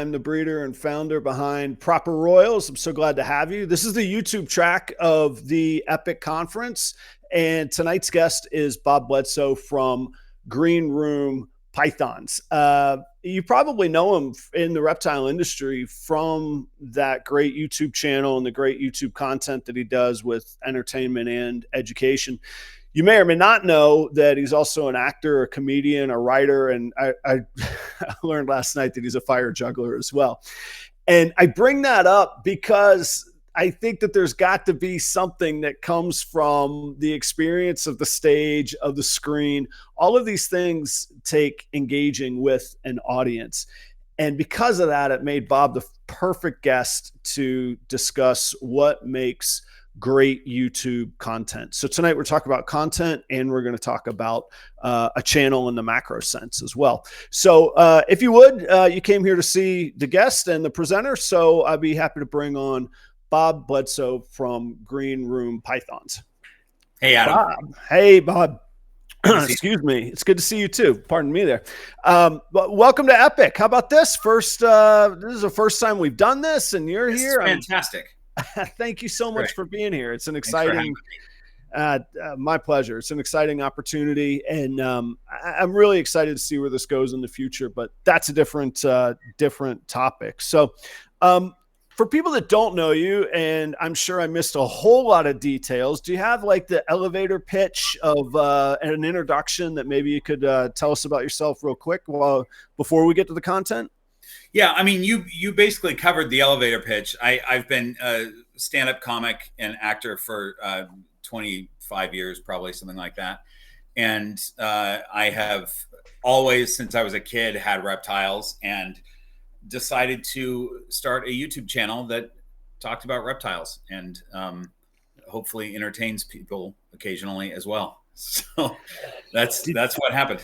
I'm the breeder and founder behind Proper Royals. I'm so glad to have you. This is the YouTube track of the Epic Conference, and tonight's guest is Bob Bledsoe from Green Room Pythons. You probably know him in the reptile industry from that great YouTube channel and the great YouTube content that he does with entertainment and education. You may or may not know that he's also an actor, a comedian, a writer, and I learned last night that he's a fire juggler as well. And I bring that up because I think that there's got to be something that comes from the experience of the stage, of the screen. All of these things take engaging with an audience. And because of that, it made Bob the perfect guest to discuss what makes great YouTube content. So tonight we're talking about content, and we're going to talk about a channel in the macro sense as well. So if you would, you came here to see the guest and the presenter. So I'd be happy to bring on Bob Bledsoe from Green Room Pythons. Hey, Adam. Bob. Hey, Bob. Excuse me. It's good to see you too. Pardon me there. But welcome to Epic. How about this? This is the first time we've done this, and you're here. Fantastic. Thank you so much for being here. It's an exciting, my pleasure. It's an exciting opportunity, and I'm really excited to see where this goes in the future. But that's a different topic. So, for people that don't know you, and I'm sure I missed a whole lot of details, do you have like the elevator pitch of an introduction that maybe you could tell us about yourself real quick before we get to the content? Yeah, I mean, you basically covered the elevator pitch. I've been a stand-up comic and actor for 25 years, probably something like that. And I have always, since I was a kid, had reptiles and decided to start a YouTube channel that talked about reptiles and hopefully entertains people occasionally as well. So that's what happened.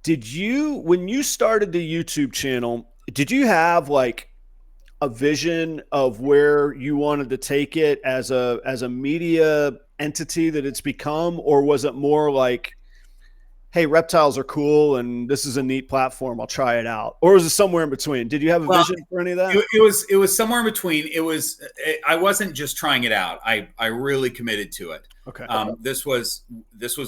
When you started the YouTube channel, did you have like a vision of where you wanted to take it as a media entity that it's become, or was it more like, hey, reptiles are cool and this is a neat platform, I'll try it out? Or was it somewhere in between? Did you have a vision for any of that? It was somewhere in between. I wasn't just trying it out. I really committed to it. Okay. This was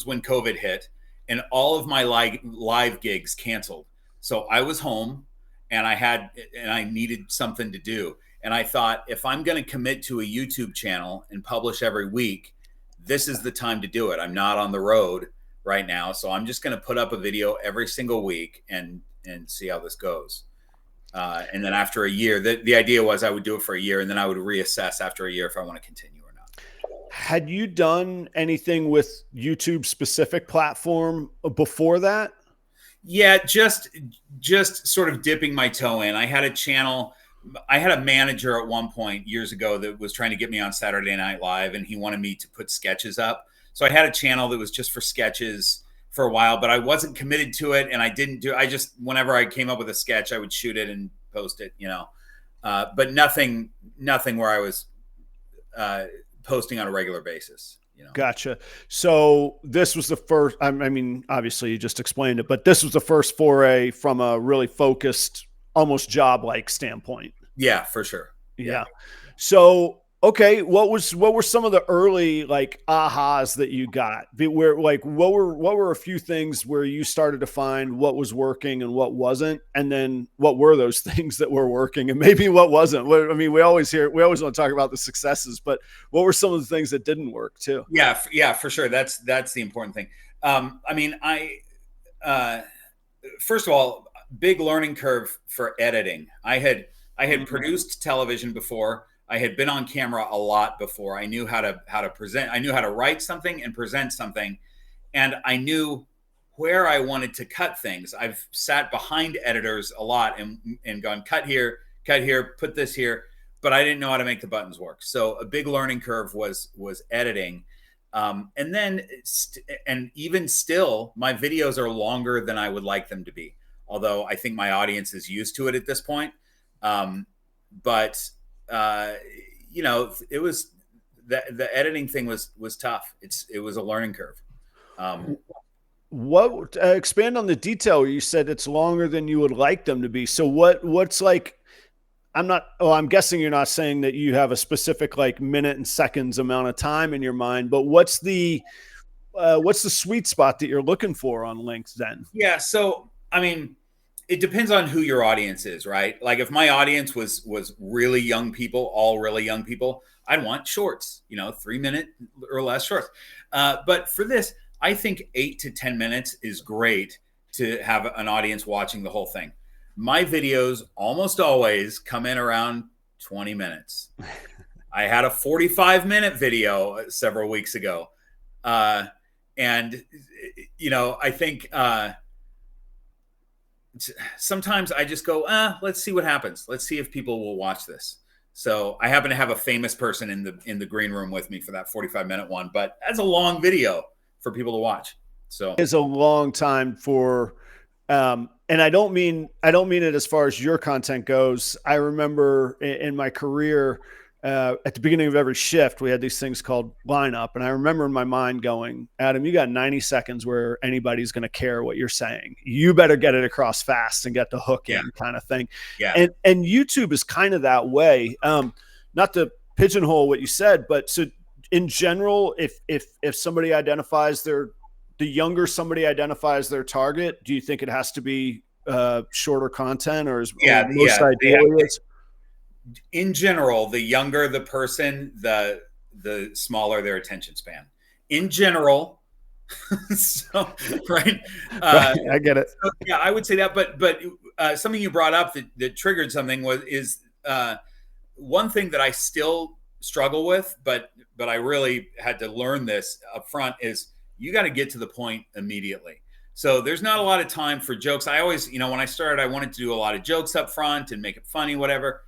when COVID hit and all of my live gigs canceled. So I was home and I needed something to do. And I thought, if I'm going to commit to a YouTube channel and publish every week, this is the time to do it. I'm not on the road right now, so I'm just going to put up a video every single week and see how this goes. And then after a year, the idea was I would do it for a year, and then I would reassess after a year if I want to continue or not. Had you done anything with YouTube specific platform before that? Yeah, just sort of dipping my toe in. I had a channel. I had a manager at one point years ago that was trying to get me on Saturday Night Live, and he wanted me to put sketches up. So I had a channel that was just for sketches for a while, but I wasn't committed to it, and I just whenever I came up with a sketch, I would shoot it and post it, but nothing where I was posting on a regular basis. Gotcha. So this was the first, I mean, obviously you just explained it, but this was the first foray from a really focused, almost job-like standpoint. Yeah, for sure. Yeah. So, okay. What were some of the early like ahas that you got? What were a few things where you started to find what was working and what wasn't? And then what were those things that were working and maybe what wasn't? We always want to talk about the successes, but what were some of the things that didn't work too? Yeah, for sure. That's the important thing. First of all, big learning curve for editing. I had produced television before. I had been on camera a lot before. I knew how to present. I knew how to write something and present something, and I knew where I wanted to cut things. I've sat behind editors a lot and gone, cut here, put this here, but I didn't know how to make the buttons work. So a big learning curve was editing. And then, and even still, my videos are longer than I would like them to be. Although I think my audience is used to it at this point. It was the editing thing was tough. It was a learning curve. Expand on the detail where you said it's longer than you would like them to be. So what's like, I'm not, well, I'm guessing you're not saying that you have a specific like minute and seconds amount of time in your mind, but what's the sweet spot that you're looking for on links then? Yeah. So, I mean, it depends on who your audience is, right? Like if my audience was really young people, all really young people, I'd want shorts, 3 minute or less shorts. But for this, I think 8 to 10 minutes is great to have an audience watching the whole thing. My videos almost always come in around 20 minutes. I had a 45-minute video several weeks ago. And, I think sometimes I just go, let's see what happens. Let's see if people will watch this. So I happen to have a famous person in the green room with me for that 45-minute one, but that's a long video for people to watch. So it's a long time for, and I don't mean it as far as your content goes. I remember in my career, at the beginning of every shift, we had these things called lineup. And I remember in my mind going, Adam, you got 90 seconds where anybody's going to care what you're saying. You better get it across fast and get the hook in kind of thing. Yeah. And YouTube is kind of that way. Not to pigeonhole what you said, but so in general, if somebody identifies the younger somebody identifies their target, do you think it has to be shorter content or is most ideal is? In general, the younger the person, the smaller their attention span. In general, so right, I get it. So, yeah, I would say that. But something you brought up that triggered something is one thing that I still struggle with, but I really had to learn this up front is you got to get to the point immediately. So there's not a lot of time for jokes. I always, when I started, I wanted to do a lot of jokes up front and make it funny, whatever.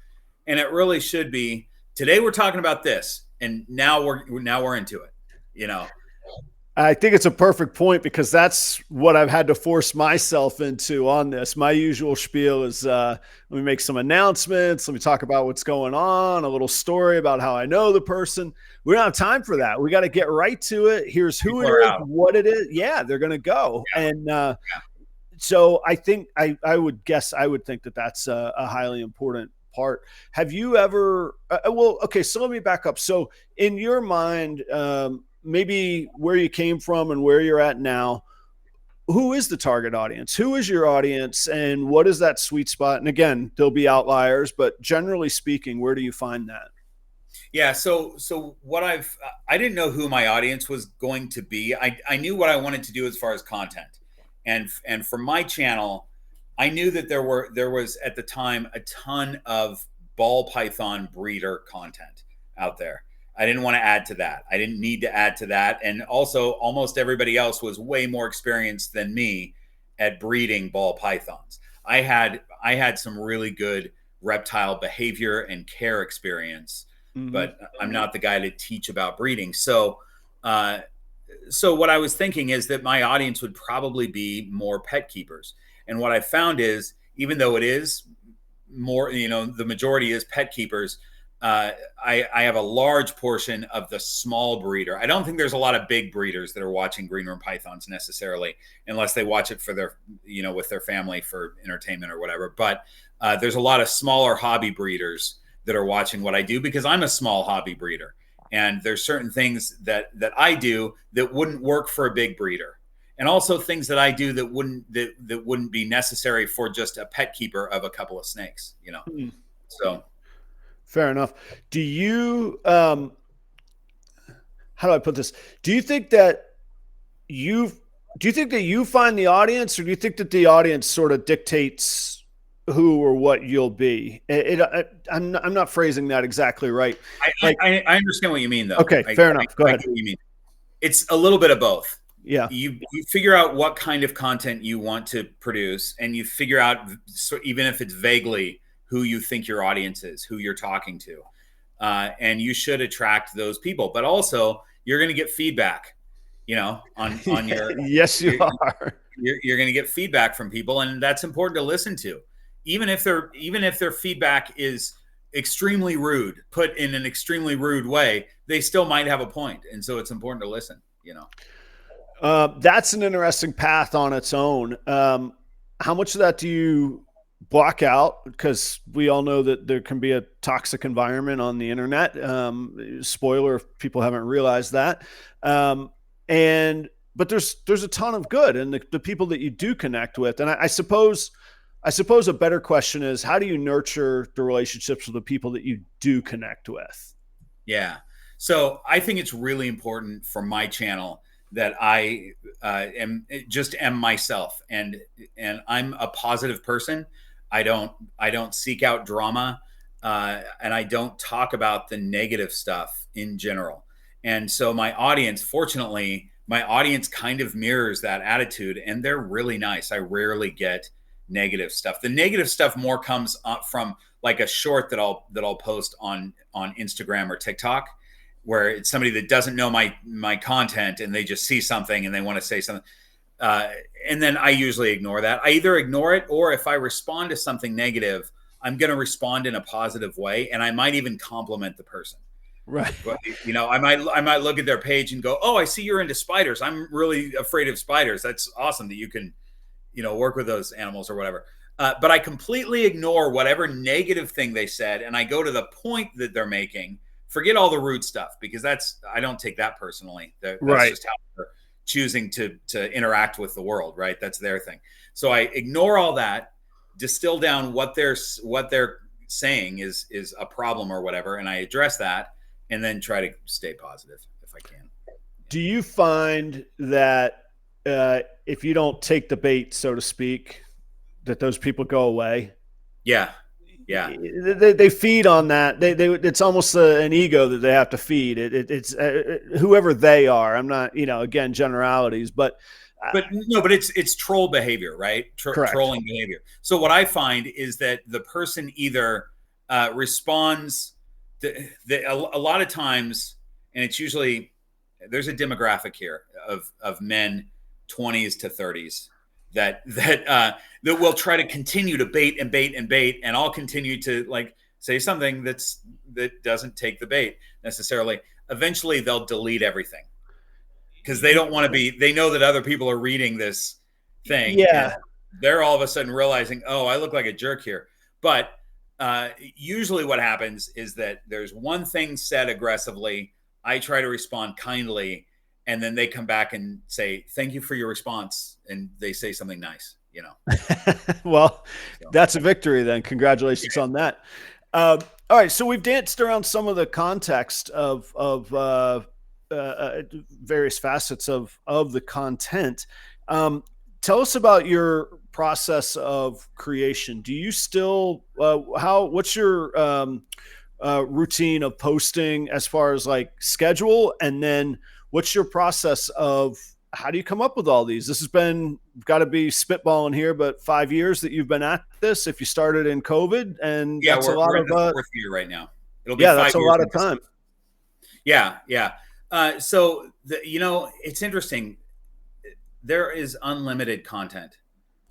And it really should be, today we're talking about this, and now we're into it, I think it's a perfect point because that's what I've had to force myself into on this. My usual spiel is let me make some announcements. Let me talk about what's going on, a little story about how I know the person. We don't have time for that. We got to get right to it. Here's who it is, what it is. Yeah, they're going to go. Yeah. And so I think I would think that that's a highly important part. Have you ever so let me back up. So in your mind, maybe where you came from and where you're at now, who is the target audience? Who is your audience and what is that sweet spot? And again, there'll be outliers, but generally speaking, where do you find that? Yeah. So what I didn't know who my audience was going to be. I knew what I wanted to do as far as content, and for my channel, I knew that there was at the time a ton of ball python breeder content out there. I didn't want to add to that. I didn't need to add to that. And also almost everybody else was way more experienced than me at breeding ball pythons. I had some really good reptile behavior and care experience, but I'm not the guy to teach about breeding. So what I was thinking is that my audience would probably be more pet keepers. And what I found is, even though it is more, the majority is pet keepers, I have a large portion of the small breeder. I don't think there's a lot of big breeders that are watching green room pythons necessarily, unless they watch it for their, with their family for entertainment or whatever. But there's a lot of smaller hobby breeders that are watching what I do because I'm a small hobby breeder. And there's certain things that I do that wouldn't work for a big breeder. And also things that I do that wouldn't be necessary for just a pet keeper of a couple of snakes, So fair enough. Do you how do I put this? Do you think that you find the audience, or do you think that the audience sort of dictates who or what you'll be? I'm not phrasing that exactly right. I understand what you mean, though. Okay, fair enough. Go ahead. What you mean. It's a little bit of both. Yeah. You figure out what kind of content you want to produce, and you figure out, so even if it's vaguely, who you think your audience is, who you're talking to. And you should attract those people. But also, you're going to get feedback, on your yes, you are. You're going to get feedback from people, and that's important to listen to. Even if their feedback is extremely rude, put in an extremely rude way, they still might have a point. And so it's important to listen, That's an interesting path on its own. How much of that do you block out, because we all know that there can be a toxic environment on the internet. Spoiler if people haven't realized that. And but there's a ton of good, and the people that you do connect with. And I suppose a better question is, how do you nurture the relationships with the people that you do connect with? Yeah. So I think it's really important for my channel that I am myself, and I'm a positive person. I don't seek out drama, and I don't talk about the negative stuff in general. And so fortunately, my audience kind of mirrors that attitude, and they're really nice. I rarely get negative stuff. The negative stuff more comes from like a short that I'll post on Instagram or TikTok, where it's somebody that doesn't know my content and they just see something and they want to say something. And then I usually ignore that. I either ignore it, or if I respond to something negative, I'm going to respond in a positive way. And I might even compliment the person. Right. But, I might look at their page and go, "Oh, I see you're into spiders. I'm really afraid of spiders. That's awesome that you can, work with those animals or whatever." But I completely ignore whatever negative thing they said, and I go to the point that they're making. Forget all the rude stuff, because I don't take that personally. That's right. just how they're choosing to interact with the world, right? That's their thing. So I ignore all that, distill down what they're saying is a problem or whatever, and I address that, and then try to stay positive if I can. Do you find that if you don't take the bait, so to speak, that those people go away? Yeah. They feed on that. It's almost an ego that they have to feed. It's whoever they are. I'm not, again, generalities, but it's troll behavior, right? Trolling behavior. So what I find is that the person either responds a lot of times, and it's usually, there's a demographic here of men 20s to 30s that will try to continue to bait, and I'll continue to say something that doesn't take the bait necessarily. Eventually they'll delete everything, because they don't want to be, they know that other people are reading this thing. Yeah. They're all of a sudden realizing, oh, I look like a jerk here. But usually what happens is that there's one thing said aggressively, I try to respond kindly, and then they come back and say, "Thank you for your response," and they say something nice, Well, that's a victory then. Congratulations on that. All right, so we've danced around some of the context of various facets of the content. Tell us about your process of creation. Do you still what's your routine of posting as far as like schedule, and then what's your process of how do you come up with all these? This has been, got to be spitballing here, but 5 years that you've been at this. If you started in COVID, and yeah, that's we're a lot in of the fourth year right now. It'll be 5 that's years a lot of time. Yeah. So it's interesting. There is unlimited content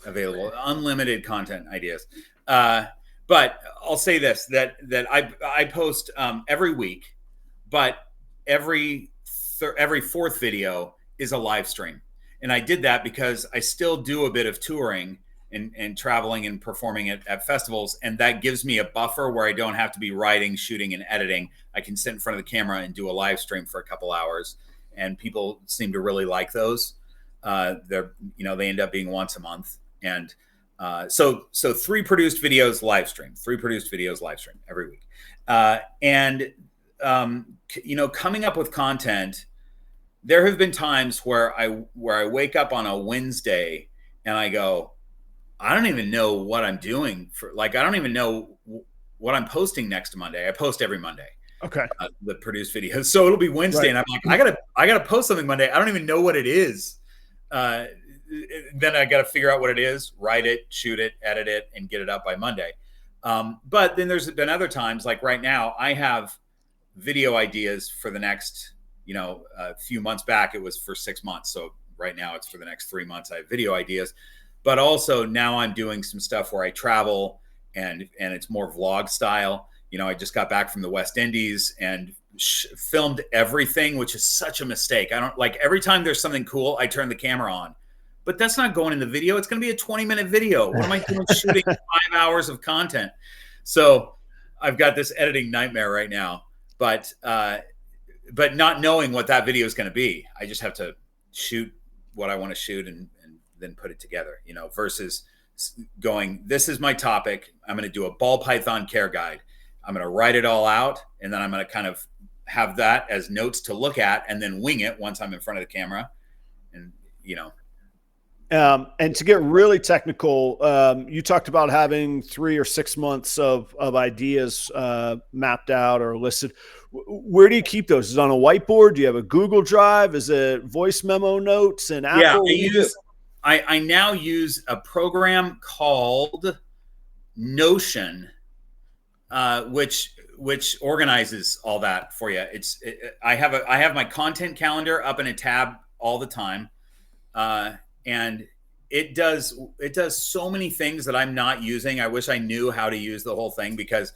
available, unlimited content ideas. But I'll say this, that I post every week, but every fourth video is a live stream. And I did that because I still do a bit of touring and traveling and performing at festivals. And that gives me a buffer where I don't have to be writing, shooting, and editing. I can sit in front of the camera and do a live stream for a couple hours. And people seem to really like those. They end up being once a month. And so 3 produced videos live stream every week. Coming up with content, there have been times where I wake up on a Wednesday and I go, I don't even know what I'm doing I don't even know what I'm posting next Monday. I post every Monday. Okay. The produced videos. So it'll be Wednesday, right. And I'm like, I gotta post something Monday. I don't even know what it is. Then I got to figure out what it is, write it, shoot it, edit it, and get it up by Monday. But then there's been other times, like right now, I have video ideas for the next, a few months back, it was for 6 months. So right now it's for the next 3 months. I have video ideas, but also now I'm doing some stuff where I travel and it's more vlog style. I just got back from the West Indies and filmed everything, which is such a mistake. I don't like, every time there's something cool, I turn the camera on. but that's not going in the video. It's going to be a 20-minute video. What am I doing shooting 5 hours of content? So I've got this editing nightmare right now, but not knowing what that video is going to be. I just have to shoot what I want to shoot and then put it together, versus going, this is my topic. I'm going to do a ball python care guide. I'm going to write it all out, and then I'm going to kind of have that as notes to look at and then wing it once I'm in front of the camera. And, and to get really technical, you talked about having 3 or 6 months of ideas mapped out or listed. Where do you keep those? Is it on a whiteboard? Do you have a Google Drive? Is it voice memo notes and Apple? Yeah, I now use a program called Notion, which organizes all that for you. I have my content calendar up in a tab all the time, and it does so many things that I'm not using. I wish I knew how to use the whole thing, because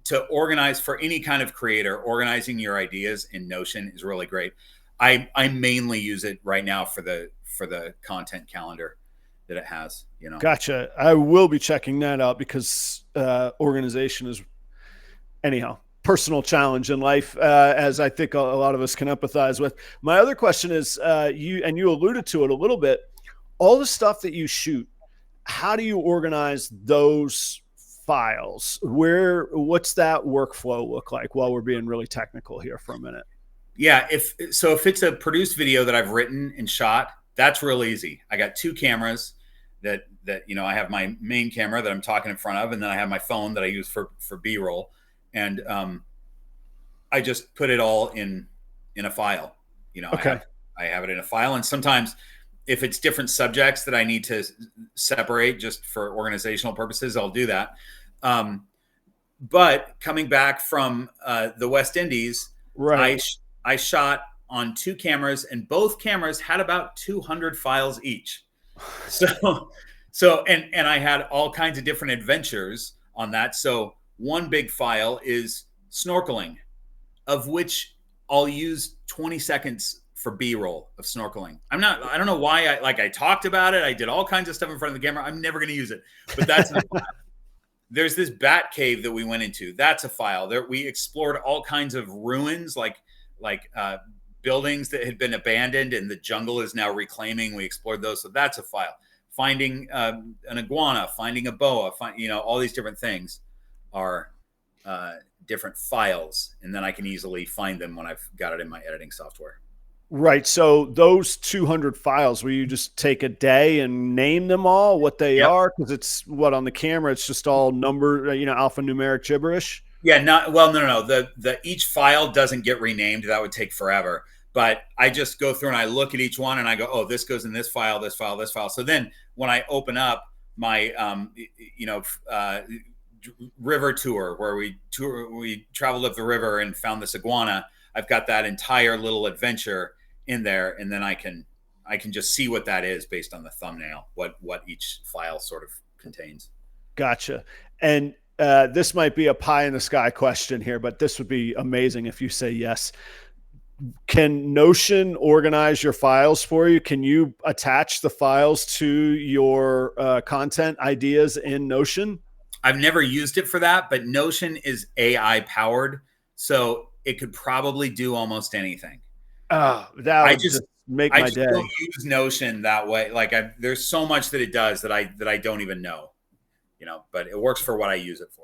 to organize for any kind of creator, organizing your ideas in Notion is really great. I mainly use it right now for the content calendar that it has. Gotcha. I will be checking that out, because organization is, anyhow, personal challenge in life, as I think a lot of us can empathize with. My other question is, you alluded to it a little bit, all the stuff that you shoot, how do you organize those files? What's that workflow look like, while we're being really technical here for a minute? Yeah. If it's a produced video that I've written and shot, that's real easy. I got 2 cameras that I have my main camera that I'm talking in front of, and then I have my phone that I use for B-roll. And I just put it all in a file. Okay. I have it in a file. And sometimes if it's different subjects that I need to separate just for organizational purposes, I'll do that. But coming back from the West Indies, right, I shot on 2 cameras, and both cameras had about 200 files each. So and I had all kinds of different adventures on that. So one big file is snorkeling, of which I'll use 20 seconds for B-roll of snorkeling. I don't know why I talked about it. I did all kinds of stuff in front of the camera. I'm never going to use it, but that's a file. There's this bat cave that we went into. That's a file. There we explored all kinds of ruins, like buildings that had been abandoned and the jungle is now reclaiming. We explored those. So that's a file. Finding an iguana, finding a boa, all these different things are different files. And then I can easily find them when I've got it in my editing software. Right. So those 200 files, will you just take a day and name them all, what they are? Because it's on the camera, it's just all number, alphanumeric gibberish. Yeah. No. The each file doesn't get renamed. That would take forever. But I just go through and I look at each one and I go, oh, this goes in this file, this file, this file. So then when I open up my, river tour where we traveled up the river and found this iguana, I've got that entire little adventure in there. And then I can just see what that is based on the thumbnail, what each file sort of contains. Gotcha. And this might be a pie in the sky question here, but this would be amazing if you say yes. Can Notion organize your files for you? Can you attach the files to your content ideas in Notion? I've never used it for that, but Notion is AI powered, so it could probably do almost anything. That would just make my day. I just don't use Notion that way. Like there's so much that it does that I don't even know, but it works for what I use it for.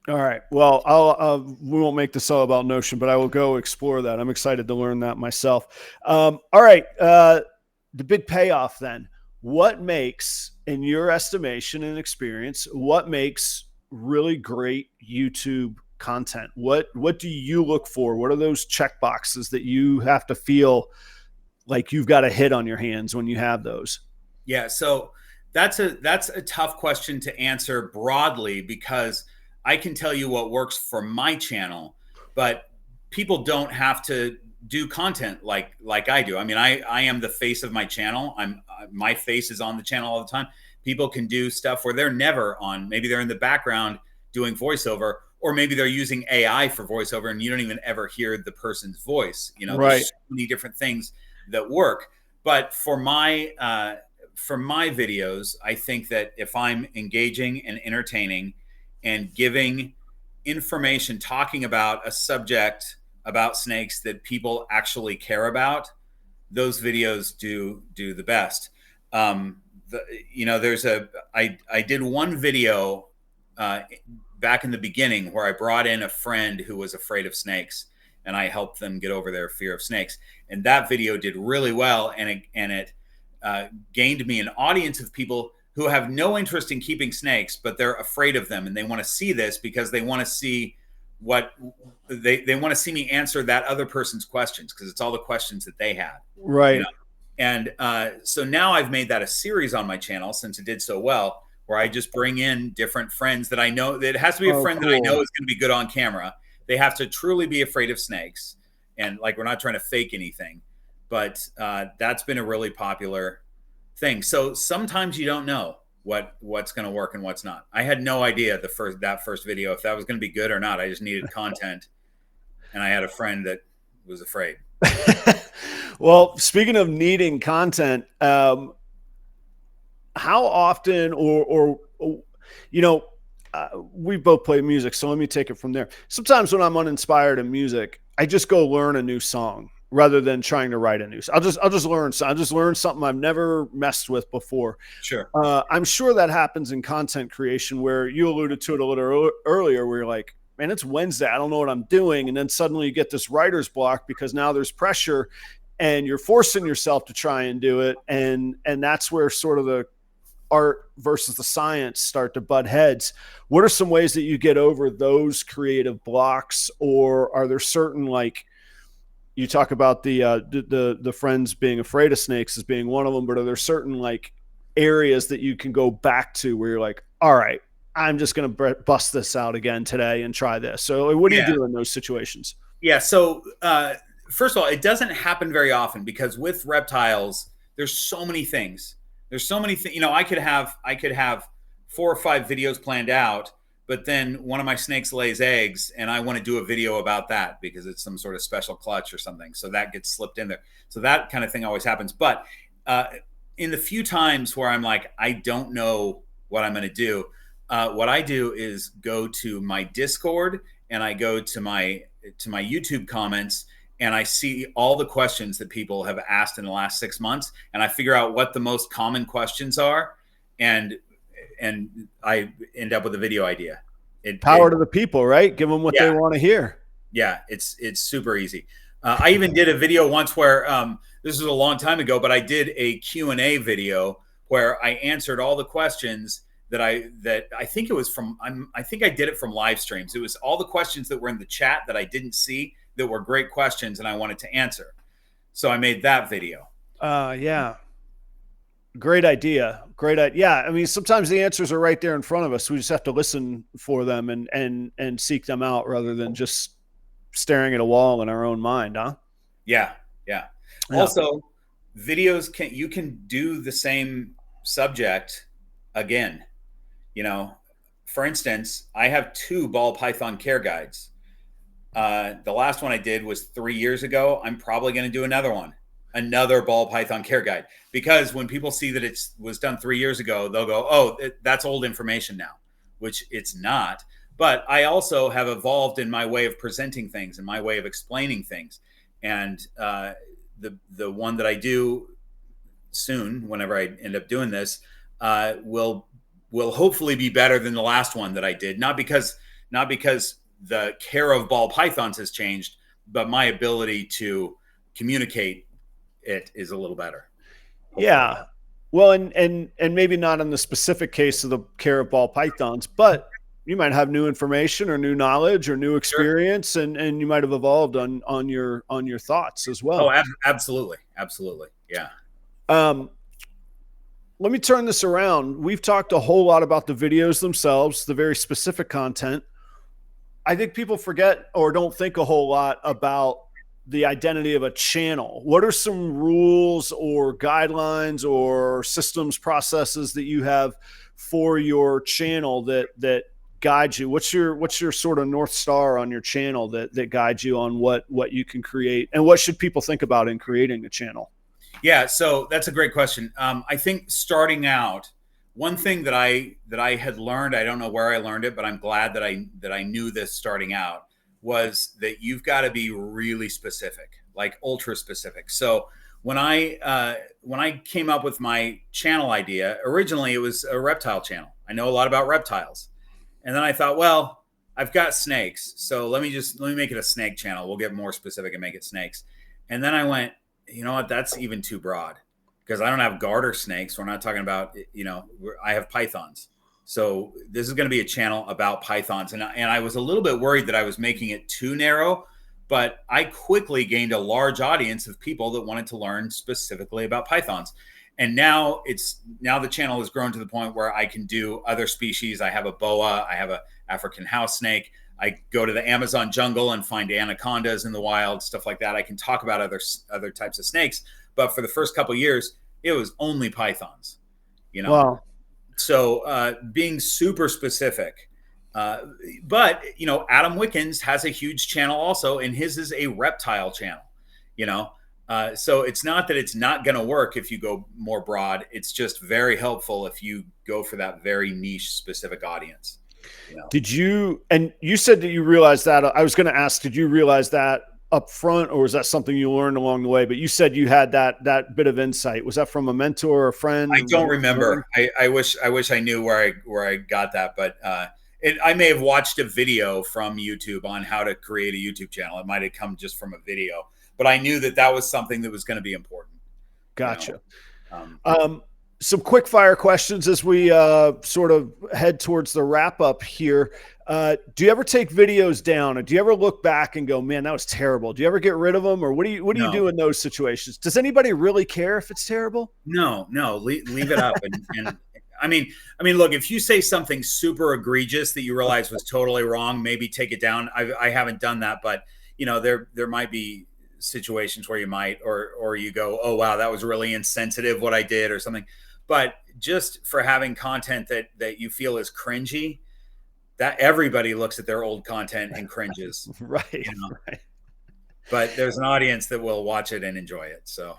All right. Well, we won't make this all about Notion, but I will go explore that. I'm excited to learn that myself. All right. The big payoff then. What makes, in your estimation and experience, what makes really great YouTube content? What do you look for? What are those check boxes that you have to feel like you've got a hit on your hands when you have those? Yeah. So that's a tough question to answer broadly, because I can tell you what works for my channel, but people don't have to do content like I do. I mean, I am the face of my channel. My face is on the channel all the time. People can do stuff where they're never on. Maybe they're in the background doing voiceover, or maybe they're using AI for voiceover and you don't even ever hear the person's voice. Right. There's so many different things that work. But for my for my videos, I think that if I'm engaging and entertaining and giving information, talking about a subject about snakes that people actually care about, those videos do the best. I did one video back in the beginning where I brought in a friend who was afraid of snakes, and I helped them get over their fear of snakes. And that video did really well, and it gained me an audience of people who have no interest in keeping snakes, but they're afraid of them, and they want to see this because they want to see what they want to see me answer that other person's questions, because it's all the questions that they had. Right. You know? And so now I've made that a series on my channel, since it did so well, where I just bring in different friends that I know. It has to be a friend that I know is going to be good on camera. They have to truly be afraid of snakes. And like, we're not trying to fake anything, but that's been a really popular thing. So sometimes you don't know what's going to work and what's not. I had no idea that first video if that was going to be good or not. I just needed content, and I had a friend that was afraid. Well, speaking of needing content, how often, we both play music, so let me take it from there. Sometimes when I'm uninspired in music, I just go learn a new song rather than trying to write a new. I'll just learn something I've never messed with before. Sure. I'm sure that happens in content creation, where you alluded to it a little earlier, where you're like, man, it's Wednesday, I don't know what I'm doing. And then suddenly you get this writer's block because now there's pressure and you're forcing yourself to try and do it. And that's where sort of the art versus the science start to butt heads. What are some ways that you get over those creative blocks? Or are there certain, like, you talk about the friends being afraid of snakes as being one of them, but are there certain like areas that you can go back to where you're like, all right, I'm just going to bust this out again today and try this? So what do you do in those situations? Yeah. So first of all, it doesn't happen very often, because with reptiles, there's so many things. I could have 4 or 5 videos planned out, but then one of my snakes lays eggs and I want to do a video about that because it's some sort of special clutch or something. So that gets slipped in there. So that kind of thing always happens. But in the few times where I'm like, I don't know what I'm going to do, what I do is go to my Discord and I go to my YouTube comments, and I see all the questions that people have asked in the last 6 months, and I figure out what the most common questions are, and I end up with a video idea. Power to the people, right? Give them what they want to hear. Yeah, it's super easy. I even did a video once where this was a long time ago, but I did a Q&A video where I answered all the questions that I think it was from, I think I did it from live streams. It was all the questions that were in the chat that I didn't see that were great questions and I wanted to answer. So I made that video. Yeah. Great idea. Yeah. I mean, sometimes the answers are right there in front of us. We just have to listen for them and seek them out rather than just staring at a wall in our own mind. Huh? Yeah. Also, videos you can do the same subject again. For instance, I have 2 ball python care guides. The last one I did was 3 years ago. I'm probably going to do another ball python care guide, because when people see that it was done 3 years ago, they'll go, oh, that's old information now, which it's not. But I also have evolved in my way of presenting things and my way of explaining things. And the one that I do soon, whenever I end up doing this, will hopefully be better than the last one that I did. Not because the care of ball pythons has changed, but my ability to communicate it is a little better. Yeah. Well, and maybe not in the specific case of the care of ball pythons, but you might have new information or new knowledge or new experience, sure. and you might have evolved on your thoughts as well. Oh, absolutely. Yeah. Let me turn this around. We've talked a whole lot about the videos themselves, the very specific content. I think people forget or don't think a whole lot about the identity of a channel. What are some rules or guidelines or systems, processes that you have for your channel that guides you? What's your sort of North Star on your channel that guides you on what you can create, and what should people think about in creating a channel? Yeah, so that's a great question. I think starting out, one thing that I had learned, I don't know where I learned it, but I'm glad that I knew this starting out, was that you've got to be really specific, like ultra specific. So when I came up with my channel idea, originally it was a reptile channel. I know a lot about reptiles, and then I thought, well, I've got snakes, so let me make it a snake channel. We'll get more specific and make it snakes. And then I went, you know what? That's even too broad because I don't have garter snakes. We're not talking about, I have pythons. So this is going to be a channel about pythons. And I was a little bit worried that I was making it too narrow, but I quickly gained a large audience of people that wanted to learn specifically about pythons. And now the channel has grown to the point where I can do other species. I have a boa, I have a African house snake. I go to the Amazon jungle and find anacondas in the wild, stuff like that. I can talk about other types of snakes, but for the first couple of years, it was only pythons. Wow. So being super specific. But Adam Wickens has a huge channel also, and his is a reptile channel. So it's not that it's not going to work if you go more broad. It's just very helpful if you go for that very niche specific audience. Did you, and you said that you realized that, I was going to ask, did you realize that up front, or was that something you learned along the way? But you said you had that bit of insight. Was that from a mentor or a friend? I don't remember. I wish I knew where I got that, but I may have watched a video from YouTube on how to create a YouTube channel. It might have come just from a video, but I knew that was something that was going to be important. Gotcha. Some quick fire questions as we sort of head towards the wrap up here. Do you ever take videos down, or do you ever look back and go, man, that was terrible? Do you ever get rid of them, or what do you do in those situations? Does anybody really care if it's terrible? No, leave it up. And I mean, look, if you say something super egregious that you realize was totally wrong, maybe take it down. I haven't done that, but there might be situations where you might, or you go, oh wow, that was really insensitive what I did or something. But just for having content that you feel is cringy, that everybody looks at their old content and cringes. Right. Right. But there's an audience that will watch it and enjoy it. So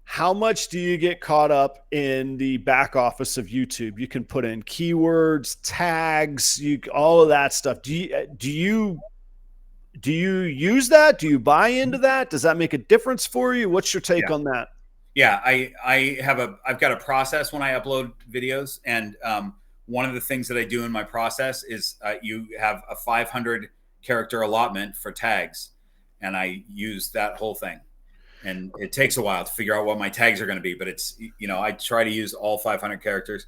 how much do you get caught up in the back office of YouTube? You can put in keywords, tags, all of that stuff. Do you use that? Do you buy into that? Does that make a difference for you? What's your take on that? Yeah, I've got a process when I upload videos, and one of the things that I do in my process is you have a 500 character allotment for tags, and I use that whole thing. And it takes a while to figure out what my tags are going to be, but it's I try to use all 500 characters.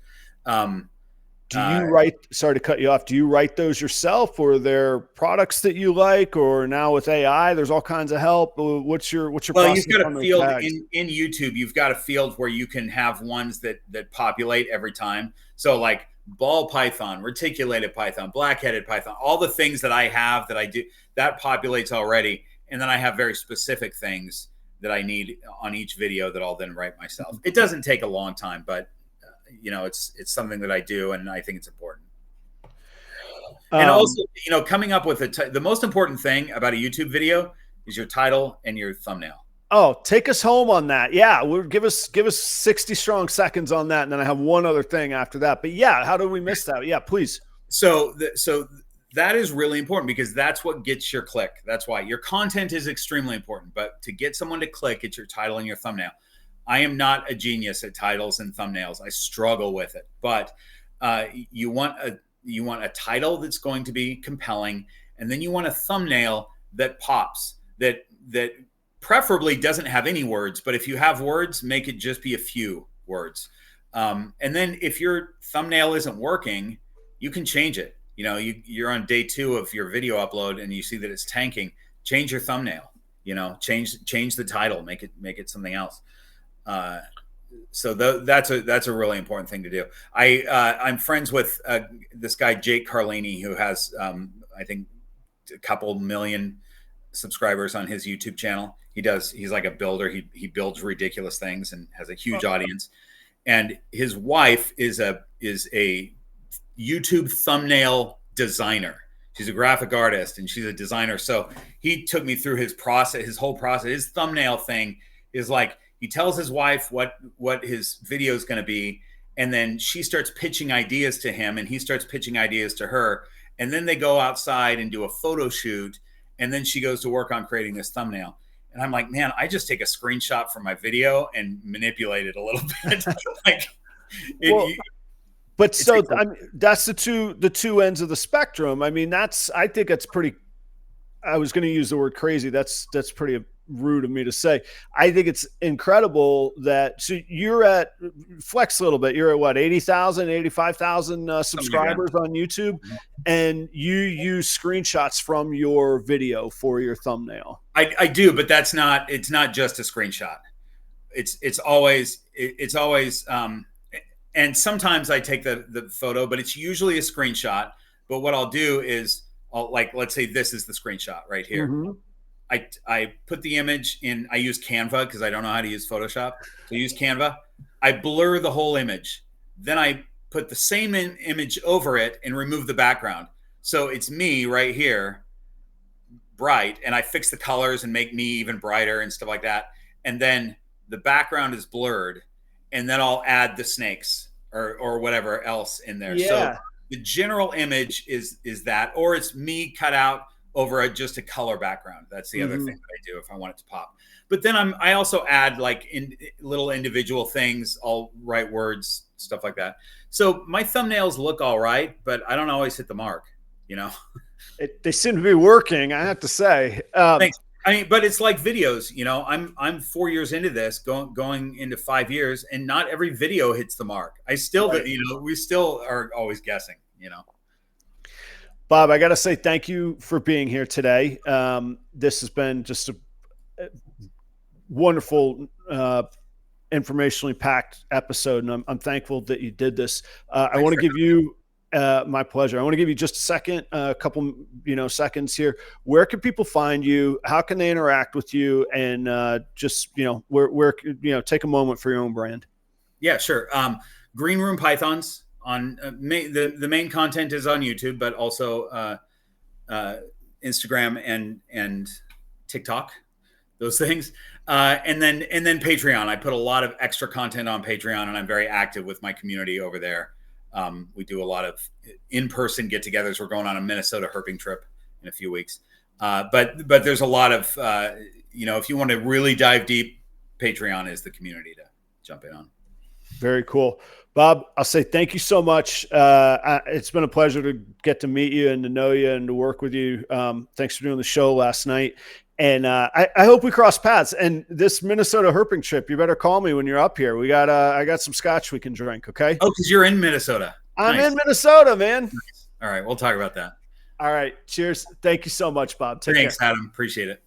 Do you write, sorry to cut you off, do you write those yourself, or are there products that you like, or now with AI, there's all kinds of help? What's your well, you've got a field in YouTube, you've got a field where you can have ones that populate every time. So like ball python, reticulated python, black-headed python, all the things that I have that I do, that populates already. And then I have very specific things that I need on each video that I'll then write myself. It doesn't take a long time, but it's something that I do, and I think it's important. And also, coming up with the most important thing about a YouTube video is your title and your thumbnail. Oh, take us home on that. Yeah, give us 60 strong seconds on that, and then I have one other thing after that. But yeah, how did we miss that? Yeah, please. So that is really important, because that's what gets your click. That's why your content is extremely important. But to get someone to click, it's your title and your thumbnail. I am not a genius at titles and thumbnails. I struggle with it. But you want a title that's going to be compelling, and then you want a thumbnail that pops, that preferably doesn't have any words. But if you have words, make it just be a few words. And then if your thumbnail isn't working, you can change it. You're on day 2 of your video upload and you see that it's tanking. Change your thumbnail. Change the title. Make it something else. So that's a really important thing to do. I'm friends with this guy Jake Carlini, who has I think a couple million subscribers on his YouTube channel. He's like a builder. He builds ridiculous things and has a huge audience. And his wife is a YouTube thumbnail designer. She's a graphic artist and she's a designer. So he took me through his whole process. His thumbnail thing is like, He tells his wife what his video is going to be, and then she starts pitching ideas to him, and he starts pitching ideas to her, and then they go outside and do a photo shoot, and then she goes to work on creating this thumbnail. And I'm like, man, I just take a screenshot from my video and manipulate it a little bit. Like, but so I mean, that's the two ends of the spectrum. I mean, I think that's pretty. I was going to use the word crazy. That's pretty rude of me to say. I think it's incredible that, so you're at, flex a little bit. You're at what, 80,000, 85,000 subscribers on YouTube, and you use screenshots from your video for your thumbnail. I do, but it's not just a screenshot. It's always, and sometimes I take the photo, but it's usually a screenshot. But what I'll do is let's say this is the screenshot right here. Mm-hmm. I put the image in, I use Canva because I don't know how to use Photoshop. So I use Canva. I blur the whole image. Then I put the same image over it and remove the background. So it's me right here, bright, and I fix the colors and make me even brighter and stuff like that. And then the background is blurred, and then I'll add the snakes or whatever else in there. Yeah. So the general image is that, or it's me cut out over just a color background. That's the other thing that I do if I want it to pop. But then I also add like little individual things. I'll write words, stuff like that. So my thumbnails look all right, but I don't always hit the mark, you know? They seem to be working, I have to say. Thanks. I mean, but it's like videos, you know, I'm 4 years into this, going into 5 years, and not every video hits the mark. I still, right. You know, we still are always guessing, you know. Bob, I got to say thank you for being here today. This has been just a wonderful, informationally packed episode, and I'm thankful that you did this. I want to give you my pleasure. I want to give you just a couple seconds here. Where can people find you? How can they interact with you? And just where take a moment for your own brand. Yeah, sure. Green Room Pythons. On the main content is on YouTube, but also Instagram and TikTok, those things, and then Patreon. I put a lot of extra content on Patreon, and I'm very active with my community over there. We do a lot of in-person get-togethers. We're going on a Minnesota herping trip in a few weeks, but there's a lot of if you want to really dive deep, Patreon is the community to jump in on. Very cool. Bob, I'll say thank you so much. It's been a pleasure to get to meet you and to know you and to work with you. Thanks for doing the show last night. And I hope we cross paths. And this Minnesota herping trip, you better call me when you're up here. I got some scotch we can drink, okay? Oh, because you're in Minnesota. I'm in Minnesota, man. Nice. All right, we'll talk about that. All right, cheers. Thank you so much, Bob. Thanks, Adam. Appreciate it.